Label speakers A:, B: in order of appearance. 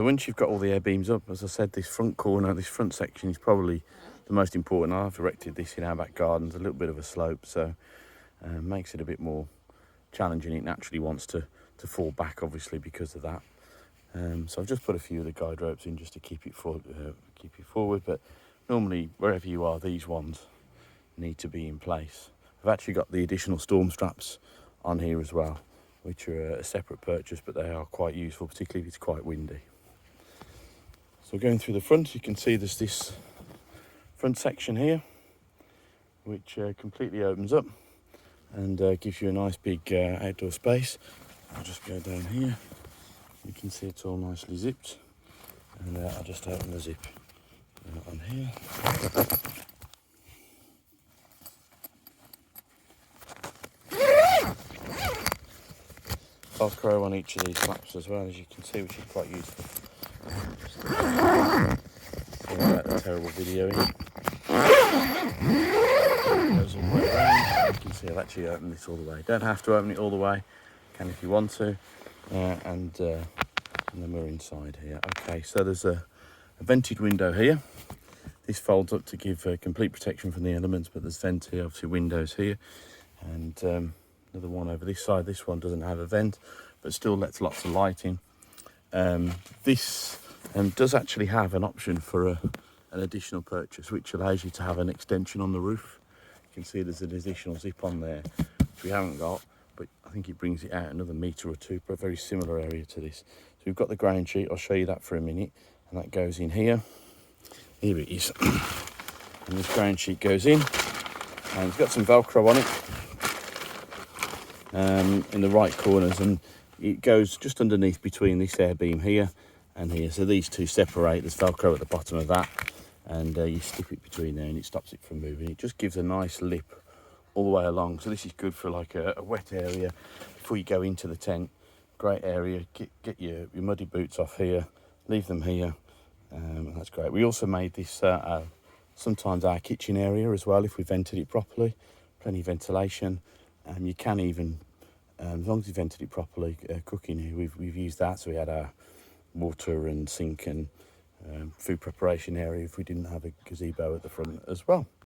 A: Once you've got all the air beams up, as I said, this front corner, this front section is probably the most important. I've erected this in our back garden. It's a little bit of a slope, so makes it a bit more challenging. It naturally wants to fall back, obviously, because of that. So I've just put a few of the guide ropes in just to keep you forward, but normally wherever you are, these ones need to be in place. I've actually got the additional storm straps on here as well, which are a separate purchase, but they are quite useful, particularly if it's quite windy. So going through the front, you can see there's this front section here, which completely opens up and gives you a nice big outdoor space. I'll just go down here. You can see it's all nicely zipped, and I'll just open the zip on here. Velcro on each of these flaps as well, as you can see, which is quite useful. Sorry about the terrible videoing. Goes all the way around. You can see I've actually opened this all the way. Don't have to open it all the way, you can if you want to. And then we're inside here. Okay, so there's a vented window here. This folds up to give complete protection from the elements, but there's vent here, obviously windows here, and another one over this side. This one doesn't have a vent, but still lets lots of light in. This does actually have an option for an additional purchase, which allows you to have an extension on the roof. You can see there's an additional zip on there, which we haven't got, but I think it brings it out another metre or two, but a very similar area to this. So we've got the ground sheet. I'll show you that for a minute, and that goes in here. Here it is. And this ground sheet goes in, and it's got some Velcro on it in the right corners, and it goes just underneath between this air beam here and here. So these two separate. There's Velcro at the bottom of that, and you slip it between there, and it stops it from moving. It just gives a nice lip all the way along. So this is good for like a wet area before you go into the tent. Great area. Get your muddy boots off here, leave them here. That's great. We also made this sometimes our kitchen area as well, if we vented it properly. Plenty of ventilation. You can even, as long as you vented it properly, cook in here. We've used that, so we had our water and sink and food preparation area if we didn't have a gazebo at the front as well.